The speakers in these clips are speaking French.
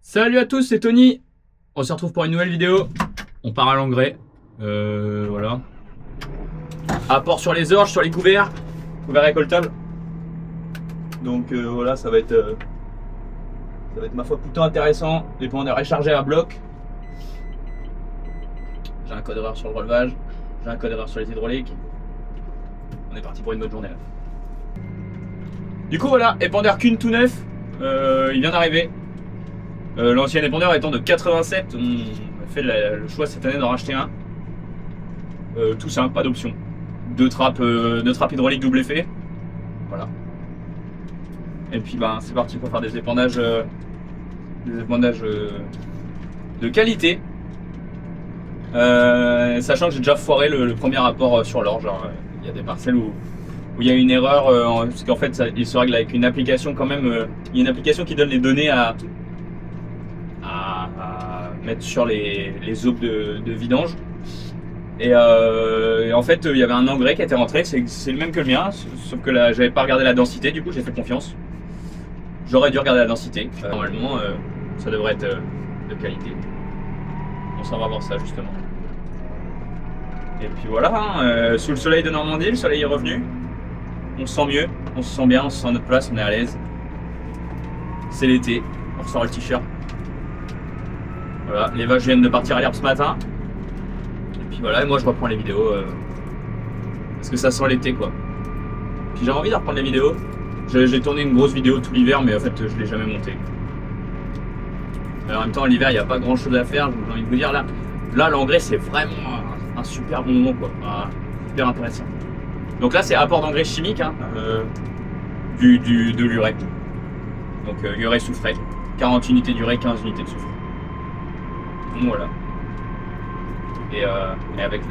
Salut à tous, c'est Tony. On se retrouve pour une nouvelle vidéo. On part à l'engrais. Voilà. Apport sur les orges, sur les couverts récoltables. Donc voilà, ça va être ma foi plutôt intéressant. Les points rechargés à bloc. J'ai un code erreur sur le relevage. J'ai un code erreur sur les hydrauliques. On est parti pour une bonne journée là. Du coup voilà, épandeur Kuhn tout neuf. Il vient d'arriver. L'ancien épandeur étant de 87, on a fait le choix cette année d'en racheter un. Tout simple, pas d'option. Deux trappes hydrauliques double effet. Voilà. Et puis ben c'est parti pour faire des épandages de qualité. Sachant que j'ai déjà foiré le premier rapport sur l'orge. Il y a des parcelles où il y a une erreur, parce qu'en fait il se règle avec une application quand même. Il y a une application qui donne les données à mettre sur les aubes de vidange. Et en fait, il y avait un engrais qui était rentré, c'est le même que le mien, sauf que là, j'avais pas regardé la densité, du coup j'ai fait confiance. J'aurais dû regarder la densité. Normalement, ça devrait être de qualité. On s'en va voir ça justement. Et puis voilà, sous le soleil de Normandie, le soleil est revenu. On se sent mieux, on se sent bien, on se sent à notre place, on est à l'aise. C'est l'été, on ressort le t-shirt. Voilà, les vaches viennent de partir à l'herbe ce matin. Et puis voilà, et moi je reprends les vidéos parce que ça sent l'été quoi. Puis j'ai envie de reprendre les vidéos. J'ai tourné une grosse vidéo tout l'hiver, mais en fait je l'ai jamais montée. En même temps l'hiver il n'y a pas grand chose à faire, j'ai envie de vous dire là l'engrais c'est vraiment un super bon moment quoi. Super intéressant. Donc là c'est apport d'engrais chimique hein, de l'urée. Donc urée soufrée. 40 unités d'urée, 15 unités de soufre. Voilà. Et avec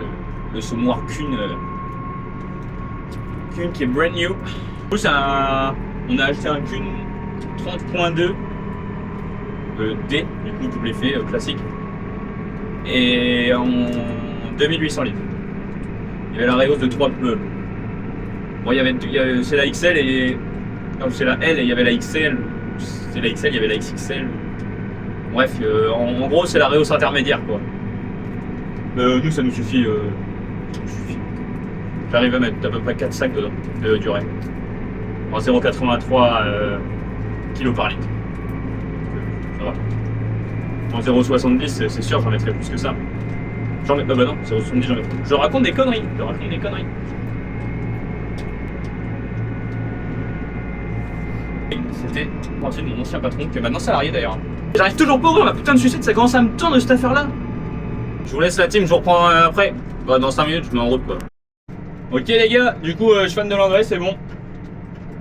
le semoir Kuhn qui est brand new. Du coup, on a acheté un Kuhn 30.2 D, du coup double effet classique. Et en 2800 litres. Il y avait la Réhausse de 3 pneus. Bon, c'est la XL et. Non, c'est la L et il y avait la XL. C'est la XL, il y avait la XXL. Bref, en gros, c'est la Réhausse intermédiaire quoi. Nous, ça nous suffit. J'arrive à mettre à peu près 4 sacs dedans de durée. En 0,83 kg par litre. Ça va. En 0,70, c'est sûr, j'en mettrai plus que ça. Bah non, 0,70, j'en mettrai. Je raconte des conneries. C'était partie de mon ancien patron, qui est maintenant salarié d'ailleurs. J'arrive toujours pas à ouvrir ma putain de sucette, ça commence à me tendre cette affaire là. Je vous laisse la team, je vous reprends après. Bah, dans 5 minutes, je mets en route quoi. Ok les gars, du coup je suis fan de l'engrais, c'est bon.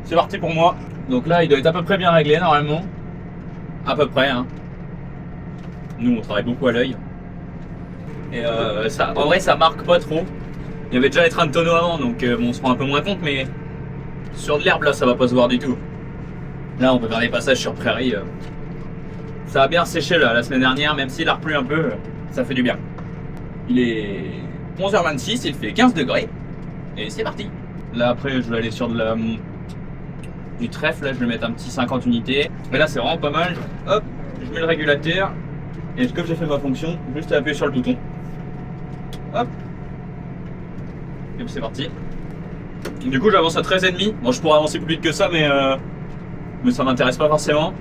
C'est parti pour moi. Donc là il doit être à peu près bien réglé normalement. À peu près hein. Nous on travaille beaucoup à l'œil. Et en vrai ça marque pas trop. Il y avait déjà les trains de tonneau avant donc bon, on se rend un peu moins compte, mais sur de l'herbe là ça va pas se voir du tout. Là on peut faire des passages sur prairie. Ça a bien séché là, la semaine dernière, même s'il a replu un peu, ça fait du bien. Il est 11h26, il fait 15 degrés. Et c'est parti. Là après je vais aller sur du trèfle, là je vais mettre un petit 50 unités. Mais là c'est vraiment pas mal. Hop, je mets le régulateur. Et comme j'ai fait ma fonction, juste à appuyer sur le bouton. Hop. Et puis c'est parti. Du coup j'avance à 13,5. Bon je pourrais avancer plus vite que ça mais ça m'intéresse pas forcément.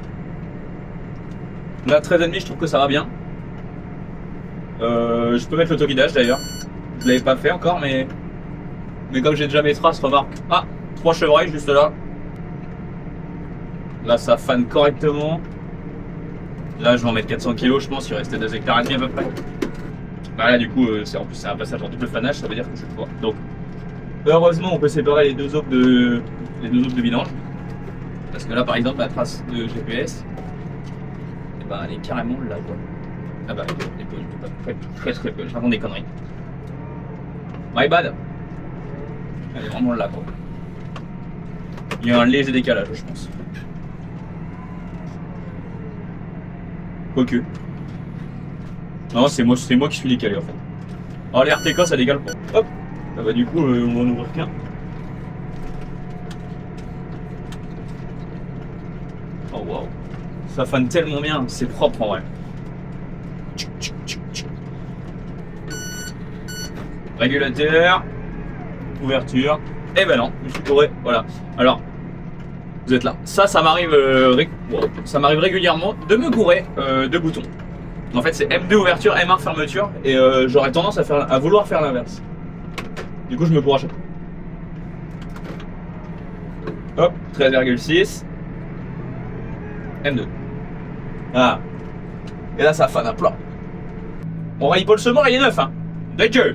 Là 13,5 je trouve que ça va bien. Je peux mettre l'autoguidage d'ailleurs. Je l'avais pas fait encore mais comme j'ai déjà mes traces, remarque. Ah, 3 chevreuils juste là. Là ça fane correctement. Là je vais en mettre 400 kg je pense, il restait 2 hectares et demi à peu près. Bah là du coup en plus c'est un passage en double fanage, ça veut dire que je vais pouvoir. Donc heureusement on peut séparer les deux aubes de vidange. Parce que là par exemple la trace de GPS, et bah, elle est carrément là quoi. Ah bah elle est pas très peu, je raconte des conneries. My bad. Elle est vraiment là quoi. Il y a un léger décalage je pense. Quoique. Non c'est moi qui suis décalé en fait. Alors les RTK ça décale pas. Hop. Ah bah du coup on va en ouvrir qu'un. Oh waouh. Ça fane tellement bien, c'est propre en vrai. Régulateur, ouverture. Eh ben non, je suis bourré. Voilà. Alors, vous êtes là. Ça m'arrive régulièrement de me gourer de boutons. En fait, c'est M2 ouverture, M1 fermeture, et j'aurais tendance à vouloir faire l'inverse. Du coup, je me bourre à chaque fois. Hop, 13,6. M2. Ah. Et là, ça fane à plat. On raille Paul Semor, il est neuf, hein. D'accord.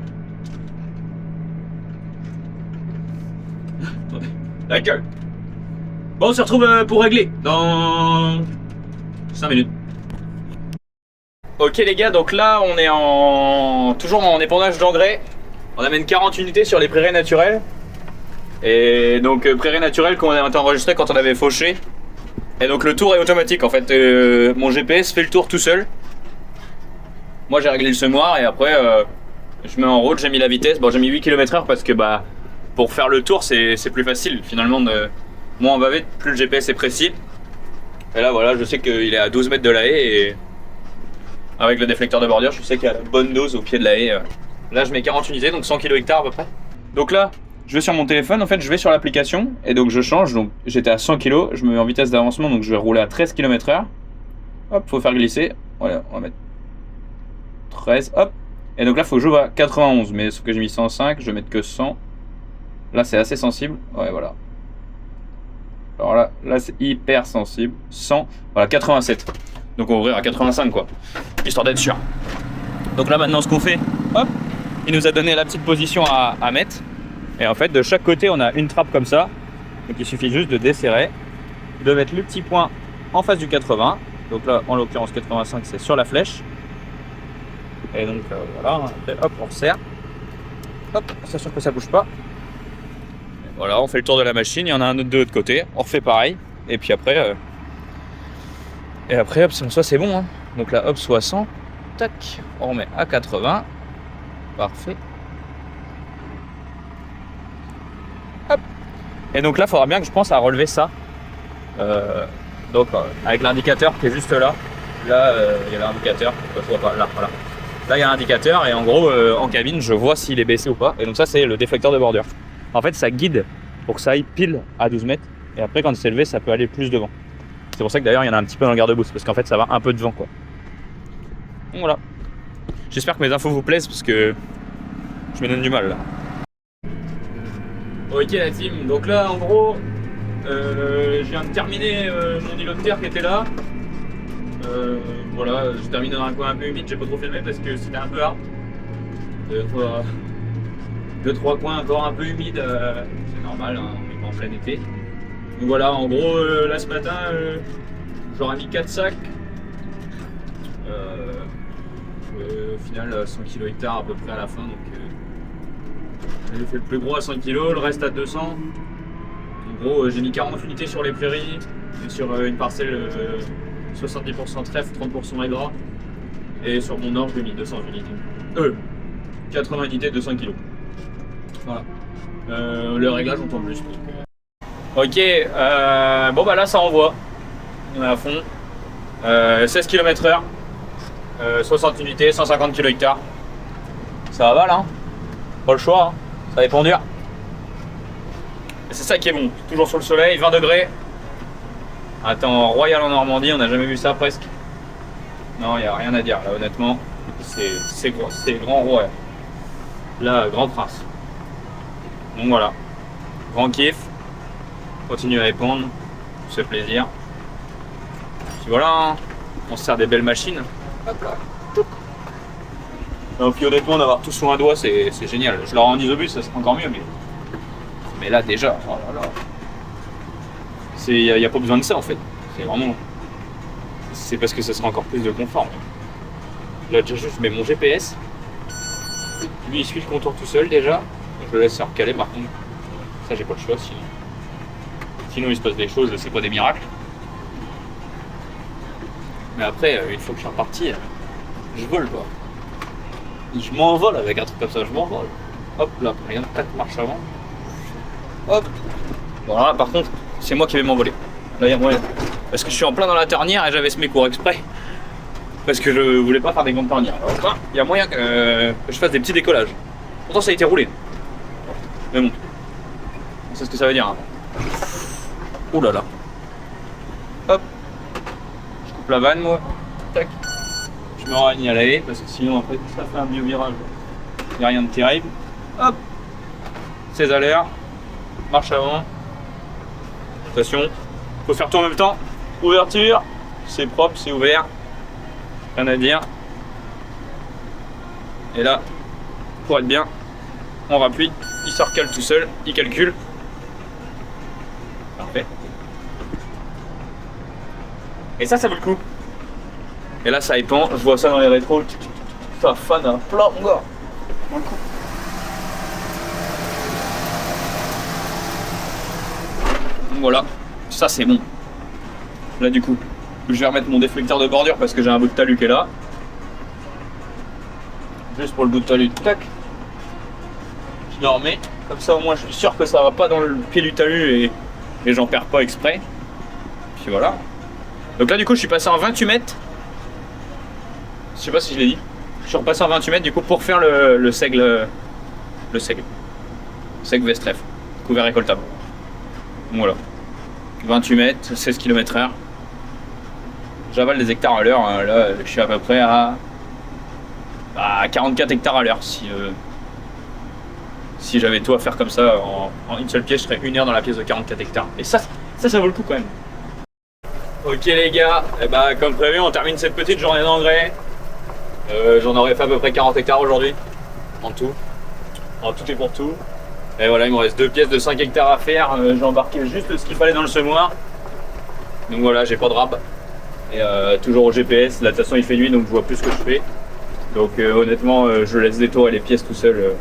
D'accord. Bon, on se retrouve pour régler dans 5 minutes. Ok les gars, donc là on est toujours en épandage d'engrais. On amène 40 unités sur les prairies naturelles. Et donc prairies naturelles qu'on a enregistré quand on avait fauché. Et donc le tour est automatique en fait. Mon GPS fait le tour tout seul. Moi j'ai réglé le semoir et après je mets en route, j'ai mis la vitesse. Bon, j'ai mis 8 km/h parce que bah pour faire le tour c'est plus facile finalement. Moins on va vite, plus le GPS est précis. Et là voilà, je sais qu'il est à 12 mètres de la haie et avec le déflecteur de bordure, je sais qu'il y a la bonne dose au pied de la haie. Là je mets 40 unités, donc 100 kg/h à peu près. Donc là, je vais sur mon téléphone, en fait je vais sur l'application et donc je change. Donc j'étais à 100 kg, je me mets en vitesse d'avancement, donc je vais rouler à 13 km/h. Hop, faut faire glisser. Voilà, on va mettre 13, hop. Et donc là faut que j'ouvre à 91, mais sauf que j'ai mis 105, je vais mettre que 100. Là c'est assez sensible, ouais voilà. Alors là c'est hyper sensible. 100, voilà 87. Donc on va ouvrir à 85 quoi, histoire d'être sûr. Donc là maintenant ce qu'on fait, hop, il nous a donné la petite position à mettre. Et en fait de chaque côté on a une trappe comme ça. Donc il suffit juste de desserrer, de mettre le petit point en face du 80. Donc là en l'occurrence 85 c'est sur la flèche. Et donc voilà, après, hop on resserre. Hop, on s'assure que ça bouge pas. Voilà, on fait le tour de la machine, il y en a un autre de l'autre côté, on refait pareil, et puis après, hop, soit c'est bon, hein. Donc là, hop, 60, tac, on remet à 80, parfait. Hop. Et donc là, il faudra bien que je pense à relever ça. Donc avec l'indicateur qui est juste là, il y a l'indicateur, là, voilà. Là, il y a l'indicateur, et en gros, en cabine, je vois s'il est baissé ou pas, et donc ça, c'est le déflecteur de bordure. En fait, ça guide pour que ça aille pile à 12 mètres. Et après, quand c'est levé, ça peut aller plus devant. C'est pour ça que d'ailleurs, il y en a un petit peu dans le garde-boue. Parce qu'en fait, ça va un peu devant, quoi. Donc voilà. J'espère que mes infos vous plaisent parce que je me donne du mal là. Ok la team. Donc là, en gros, je viens de terminer mon îlot de terre qui était là. Voilà, j'ai terminé dans un coin un peu humide. J'ai pas trop filmé parce que c'était un peu hard. 2-3 coins encore un peu humides, c'est normal, hein, on est pas en plein été. Donc voilà, en gros, là ce matin, j'aurais mis 4 sacs. Au final, 100 kg/h à peu près à la fin. Donc j'ai fait le plus gros à 100 kg, le reste à 200. En gros, j'ai mis 40 unités sur les prairies, et sur une parcelle 70% trèfle, 30% aigras. Et sur mon orge, j'ai mis 200 unités. 80 unités, 200 kg. Voilà. Le réglage on tourne plus. Ok, bon bah là ça envoie. On est à fond. 16 km/h, 60 unités, 150 kg/h. Ça va là, pas le choix, hein. Ça dépend dur. Et c'est ça qui est bon, toujours sur le soleil, 20 degrés. Attends, Royal en Normandie, on n'a jamais vu ça presque. Non, il n'y a rien à dire là honnêtement. C'est grand Royal. Là, grand prince. Donc voilà, grand kiff, continue à répondre, c'est plaisir. Puis voilà, hein. On se sert des belles machines. Hop là. Et puis honnêtement, d'avoir tout sous un doigt, c'est génial. Je l'aurai en isobus, ça serait encore mieux, mais là déjà, oh là là. Il n'y a pas besoin de ça en fait. C'est vraiment, c'est parce que ça sera encore plus de confort. Là déjà, je mets mon GPS. Lui, il suit le contour tout seul déjà. Je le laisse se recaler par contre. Ça, j'ai pas le choix sinon il se passe des choses, c'est pas des miracles. Mais après, une fois que je suis reparti, je vole quoi. Je m'envole avec un truc comme ça, je m'envole. Hop là, regarde, 4 marches avant. Hop. Bon là par contre, c'est moi qui vais m'envoler. Là il y a moyen. Parce que je suis en plein dans la ternière et j'avais ce mes cours exprès. Parce que je voulais pas faire des grandes ternières. Alors là, il y a moyen que je fasse des petits décollages. Pourtant ça a été roulé. Mais bon. On sait ce que ça veut dire. Hein. Oh là là. Hop. Je coupe la vanne moi. Tac. Je me rends à la haie parce que sinon après ça fait un vieux virage. Il n'y a rien de terrible. Hop. 16 à l'air. Marche avant. Attention. Faut faire tout en même temps. Ouverture. C'est propre, c'est ouvert. Rien à dire. Et là, pour être bien, on rappuie. Il se recale tout seul. Il calcule. Parfait. Et ça vaut le coup. Et là, ça épand. Je vois ça dans les rétros. Ça fan à plat, mon gars. Voilà. Ça, c'est bon. Là, du coup, je vais remettre mon déflecteur de bordure parce que j'ai un bout de talus qui est là. Juste pour le bout de talus. Tac. Je le remets. Comme ça, au moins, je suis sûr que ça va pas dans le pied du talus et j'en perds pas exprès. Puis voilà. Donc là, du coup, je suis passé en 28 mètres. Je sais pas si je l'ai dit. Je suis repassé en 28 mètres du coup pour faire le seigle. Le seigle. Seigle Vestref. Couvert récoltable. Voilà. 28 mètres, 16 km/h. J'avale des hectares à l'heure. Hein. Là, je suis à peu près à 44 hectares à l'heure. Si j'avais tout à faire comme ça en une seule pièce, je serais 1 heure dans la pièce de 44 hectares. Et ça vaut le coup quand même. Ok les gars, et bah, comme prévu, on termine cette petite journée d'engrais. J'en aurais fait à peu près 40 hectares aujourd'hui. En tout. En tout et pour tout. Et voilà, il me reste 2 pièces de 5 hectares à faire. J'ai embarqué juste ce qu'il fallait dans le semoir. Donc voilà, j'ai pas de rab. Et toujours au GPS. Là, de toute façon, il fait nuit, donc je vois plus ce que je fais. Donc honnêtement, je laisse détourer les pièces tout seul.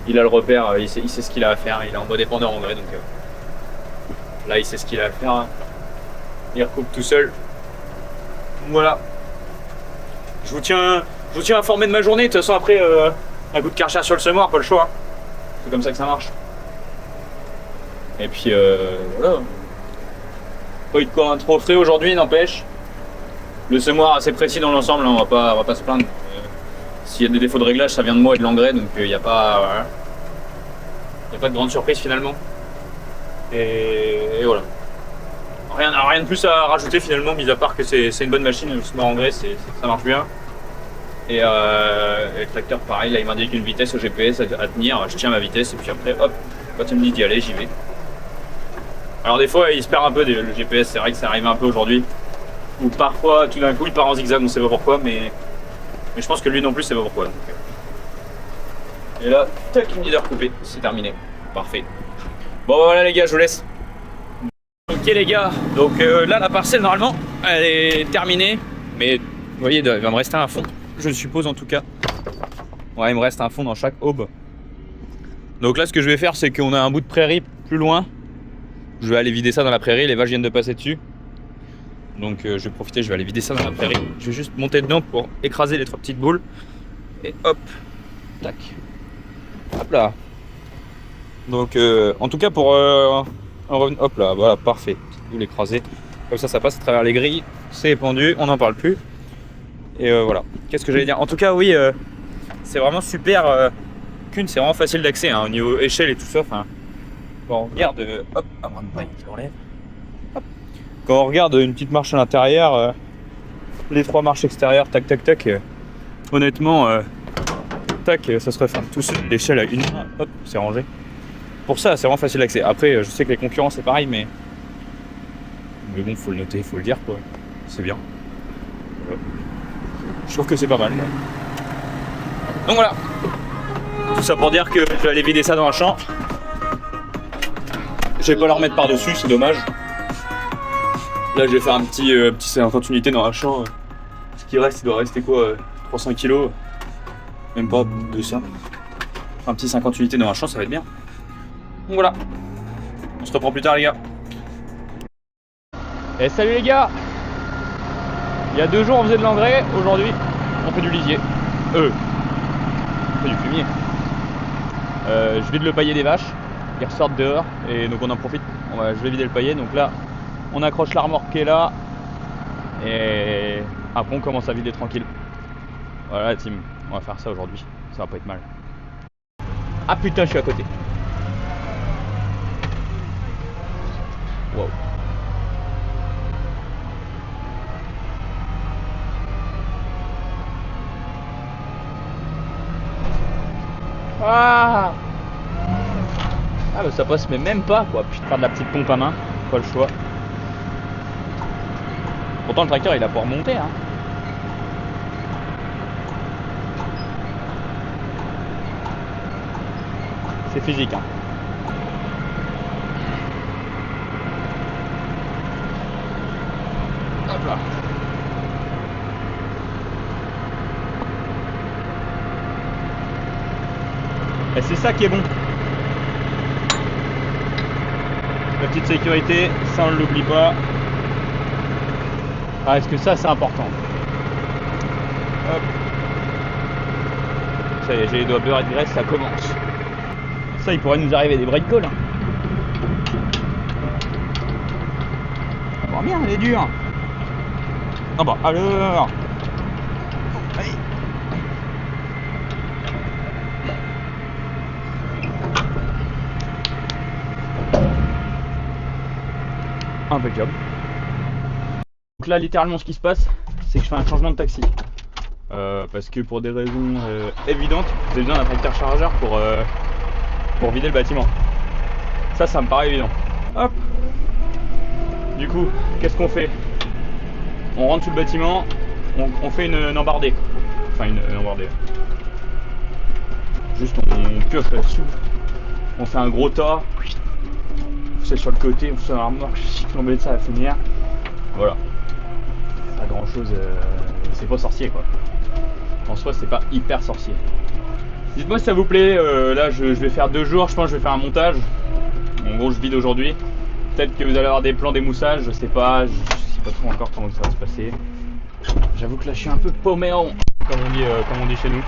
Il a le repère, il sait ce qu'il a à faire. Il est en mode épandeur engrais, donc là, il sait ce qu'il a à faire. Hein. Il recoupe tout seul. Voilà. Je vous tiens informé de ma journée. De toute façon, après, un coup de karcher sur le semoir, pas le choix. Hein. C'est comme ça que ça marche. Et puis voilà. Pas eu de quoi trop frais aujourd'hui, n'empêche. Le semoir assez précis dans l'ensemble, hein, on va pas se plaindre. S'il y a des défauts de réglage, ça vient de moi et de l'engrais, donc il n'y a pas de grande surprise finalement. Et voilà. Rien de plus à rajouter finalement, mis à part que c'est une bonne machine, le semoir engrais, ça marche bien. Et le tracteur pareil, là il m'indique une vitesse au GPS à tenir, je tiens ma vitesse et puis après hop, quand il me dit d'y aller, j'y vais. Alors des fois il se perd un peu le GPS, c'est vrai que ça arrive un peu aujourd'hui. Ou parfois tout d'un coup il part en zigzag, on sait pas pourquoi, mais je pense que lui non plus c'est pas pourquoi. Donc. Et là, tac, il me dit de recouper, c'est terminé. Parfait. Bon voilà les gars, je vous laisse. Ok les gars, donc là la parcelle normalement elle est terminée, mais vous voyez il va me rester un fond. Je suppose en tout cas. Ouais, il me reste un fond dans chaque aube. Donc là, ce que je vais faire, c'est qu'on a un bout de prairie plus loin. Je vais aller vider ça dans la prairie. Les vaches viennent de passer dessus. Donc je vais profiter, je vais aller vider ça dans la prairie. Je vais juste monter dedans pour écraser les 3 petites boules. Et hop. Tac. Hop là. Donc en tout cas pour hop là, voilà, parfait. Vous l'écrasez. Comme ça passe à travers les grilles. C'est épandu, on n'en parle plus. Et voilà. Qu'est-ce que j'allais dire? En tout cas, oui, c'est vraiment super. Kuhn, c'est vraiment facile d'accès hein, au niveau échelle et tout ça. Enfin, quand on regarde, hop, je l'enlève. Quand on regarde une petite marche à l'intérieur, les 3 marches extérieures, tac, tac, tac. Honnêtement, tac, ça se referme tout seul. L'échelle à une main, hop, c'est rangé. Pour ça, c'est vraiment facile d'accès. Après, je sais que les concurrents, c'est pareil, mais bon, faut le noter, faut le dire, quoi. C'est bien. Voilà. Je trouve que c'est pas mal. Donc voilà. Tout ça pour dire que je vais aller vider ça dans un champ. Je vais pas le remettre par dessus, c'est dommage. Là je vais faire un petit 50 unités dans un champ. Ce qui reste, il doit rester quoi, 300 kg. Même pas de ça. Un petit 50 unités dans un champ, ça va être bien. Donc voilà. On se reprend plus tard les gars. Et salut les gars. Il y a 2 jours on faisait de l'engrais, aujourd'hui on fait du lisier. On fait du fumier. Je vide le paillet des vaches, ils ressortent dehors et donc on en profite. Je vais vider le paillet, donc là On accroche la remorque qui est là. Et après on commence à vider tranquille. Voilà la team, on va faire ça aujourd'hui. Ça va pas être mal. Ah putain, je suis à côté. Wow. Ah bah ça passe mais même pas quoi. Putain, faire de la petite pompe à main, pas le choix. Pourtant le tracteur il a pour remonter hein. C'est physique hein. Hop là. Et c'est ça qui est bon. La petite sécurité, ça on ne l'oublie pas. Ah, est-ce que ça c'est important? Hop. Ça y est, j'ai les doigts beurre et de graisse, ça commence. Ça, il pourrait nous arriver des bricoles. Hein. Oh bien, elle est dure. Ah bah alors. Allez. Impeccable. Donc là littéralement ce qui se passe c'est que je fais un changement de taxi parce que pour des raisons évidentes j'ai besoin d'un tracteur chargeur pour vider le bâtiment. Ça me paraît évident. Hop. Du coup qu'est-ce qu'on fait? On rentre sous le bâtiment, on fait une embardée. Enfin une embardée. Juste on pioche là-dessus. On fait un gros tas. C'est sur le côté, on fait un remorque, on met ça à la fenière. Voilà. Pas grand chose, c'est pas sorcier quoi. En soi c'est pas hyper sorcier. Dites-moi si ça vous plaît, là je vais faire 2 jours, je pense que je vais faire un montage. En gros je vide aujourd'hui. Peut-être que vous allez avoir des plans d'émoussage, je sais pas trop encore comment ça va se passer. J'avoue que là je suis un peu paumé en rond, comme on dit chez nous.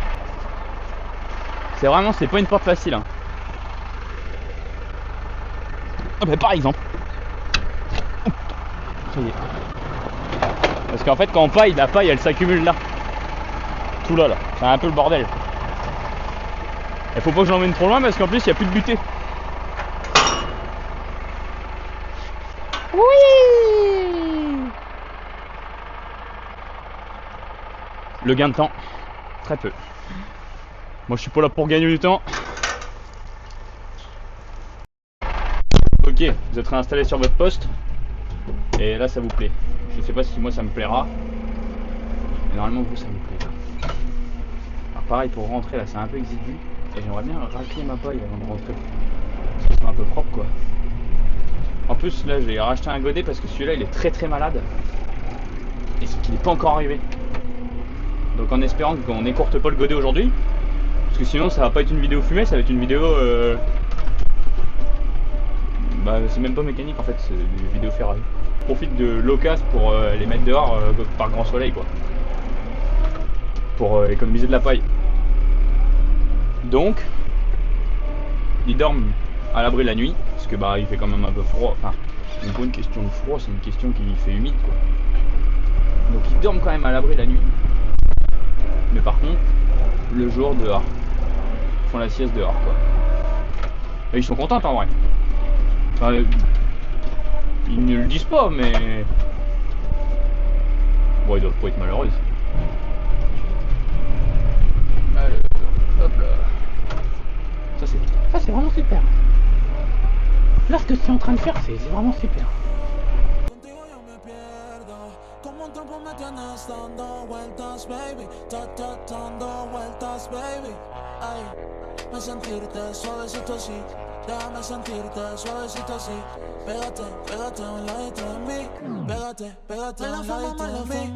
C'est vraiment, c'est pas une porte facile hein. Ah bah par exemple. Ça y est. Parce qu'en fait quand on paille, la paille elle s'accumule là. Tout là. C'est un peu le bordel. Il faut pas que je l'emmène trop loin parce qu'en plus il n'y a plus de butée. Oui. Le gain de temps, très peu. Moi je suis pas là pour gagner du temps. Ok, vous êtes réinstallé sur votre poste et là ça vous plaît. Je sais pas si moi ça me plaira, mais normalement vous ça vous plaît. Alors pareil pour rentrer là c'est un peu exigu et j'aimerais bien racler ma paille avant de rentrer. Parce que c'est un peu propre quoi. En plus là j'ai racheté un godet parce que celui-là il est très malade et c'est qu'il n'est pas encore arrivé. Donc en espérant qu'on n'écourte pas le godet aujourd'hui, parce que sinon ça va pas être une vidéo fumée, ça va être une vidéo bah c'est même pas mécanique en fait, c'est une vidéo ferraille. Je profite de l'occasion pour les mettre dehors par grand soleil quoi. Pour économiser de la paille. Donc ils dorment à l'abri la nuit, parce que bah il fait quand même un peu froid. Enfin, c'est pas une question de froid, c'est une question qui fait humide quoi. Donc ils dorment quand même à l'abri la nuit. Mais par contre, le jour dehors. Ils font la sieste dehors quoi. Et ils sont contents en vrai. Enfin, ils ne le disent pas mais... Bon ils doivent pas être malheureux. Allez, hop là. Ça c'est vraiment super. Là ce que c'est en train de faire c'est vraiment super. Como un tiempo me tienes dando vueltas, baby. Dando vueltas, baby. Ay, me sentirte suavecito así. Déjame sentirte suavecito así. Pégate a un ladito de mí. Pégate a un ladito de mí.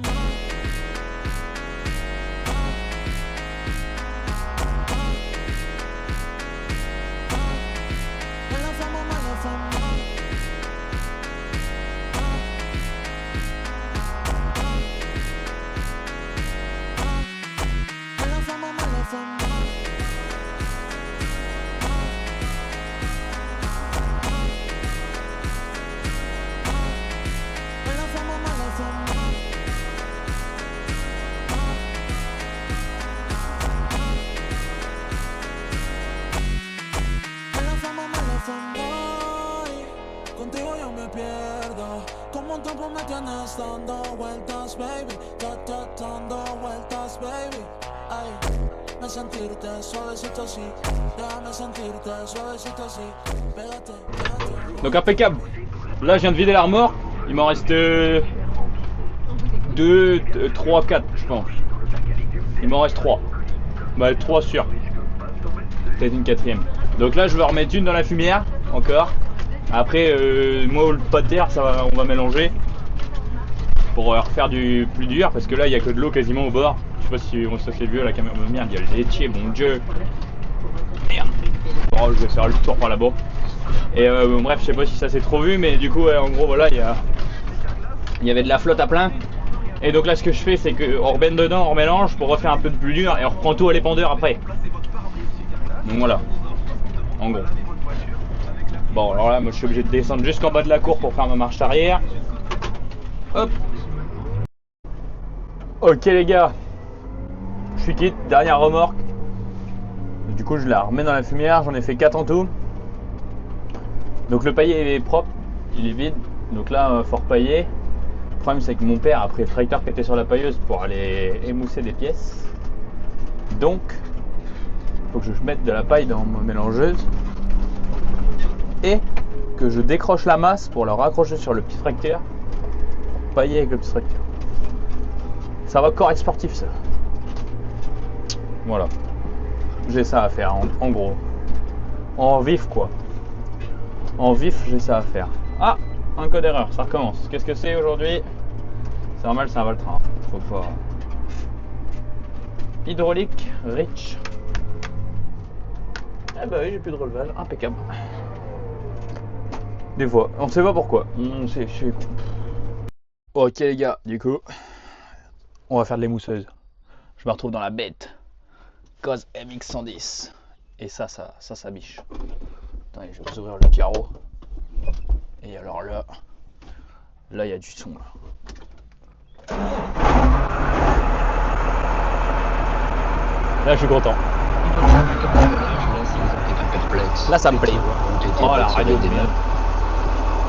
dando vueltas, baby. Dando vueltas, baby. Ay, me sentirte suavecito así. Déjame sentirte suavecito así. Pégate, pégate. Donc impeccable. Là je viens de vider la remorque. Il m'en reste 2, 3, 4 je pense. Il m'en reste 3. Bah 3 sûrs. Peut-être une quatrième. Donc là je vais remettre une dans la fumière encore. Après moi le pater ça va, on va mélanger pour refaire du plus dur parce que là il n'y a que de l'eau quasiment au bord. Je sais pas si ça fait vieux la caméra. Merde, il y a le laitier, mon dieu. Merde. Bon, je vais faire le tour par là-bas. Et bref, je sais pas si ça s'est trop vu, mais du coup en gros voilà il y avait de la flotte à plein. Et donc là ce que je fais c'est qu'on remet dedans, on mélange pour refaire un peu de plus dur et on reprend tout à l'épandeur après. Donc voilà, en gros. Bon alors là moi je suis obligé de descendre jusqu'en bas de la cour pour faire ma marche arrière. Hop. Ok les gars, je suis quitte, dernière remorque. Du coup je la remets dans la fumière, j'en ai fait 4 en tout. Donc le paillet est propre, il est vide. Donc là faut repailler. Le problème c'est que mon père a pris le tracteur qui était sur la pailleuse pour aller émousser des pièces. Donc il faut que je mette de la paille dans ma mélangeuse. Et que je décroche la masse pour le raccrocher sur le petit tracteur. Pailler avec le petit tracteur. Ça va correct sportif ça. Voilà. J'ai ça à faire en gros. En vif quoi. En vif j'ai ça à faire. Ah, un code erreur, ça recommence. Qu'est-ce que c'est aujourd'hui? C'est normal, c'est un Valtrain. Faut pas. Hydraulique, rich. Ah bah oui, j'ai plus de relevage, impeccable. Des fois, on sait pas pourquoi. C'est con. Ok les gars, du coup, on va faire de l'émousseuse. Je me retrouve dans la bête. Cause MX110. Et ça biche. Attendez, je vais vous ouvrir le carreau. Et alors là il y a du son là. Là je suis content. Là ça me plaît. Oh la radio des merde.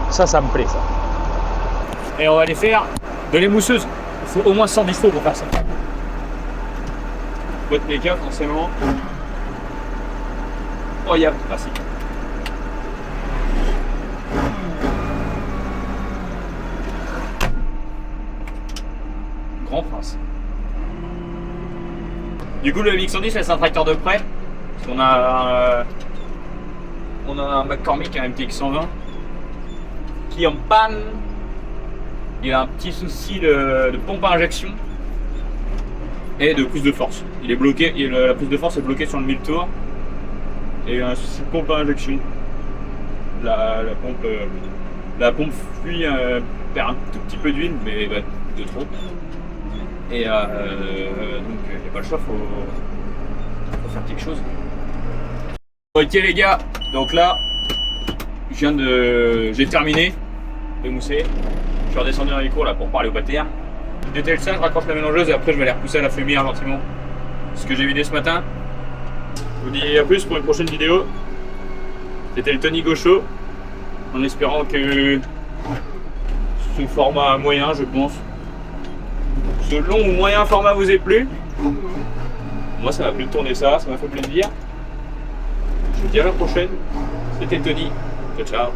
Ça me plaît ça. Et on va aller faire de l'émousseuse. Il faut au moins 110 chevaux pour faire ça. Boîte méca forcément. Oh y'a classique. Grand prince. Du coup le MX110 c'est un tracteur de prêt. On a un McCormick, un MTX 120 qui est en panne. Il a un petit souci de pompe à injection et de prise de force. Il est bloqué, la prise de force est bloquée sur le 1000 tours et il a un souci de pompe à injection. La pompe fuit, perd un tout petit peu d'huile, mais de trop. Et donc il n'y a pas le choix, faut faire quelque chose. Ok les gars, donc là j'ai terminé de mousser. Je suis redescendu dans les cours là pour parler au pater. Je détaille ça, je raccroche la mélangeuse et après je vais aller repousser à la fumière gentiment. Ce que j'ai vidé ce matin. Je vous dis à plus pour une prochaine vidéo. C'était le Tony Gaucho. En espérant que ce format moyen, je pense, ce long ou moyen format vous ait plu. Moi ça m'a plu de tourner ça m'a fait plaisir. Je vous dis à la prochaine. C'était Tony. Ciao ciao.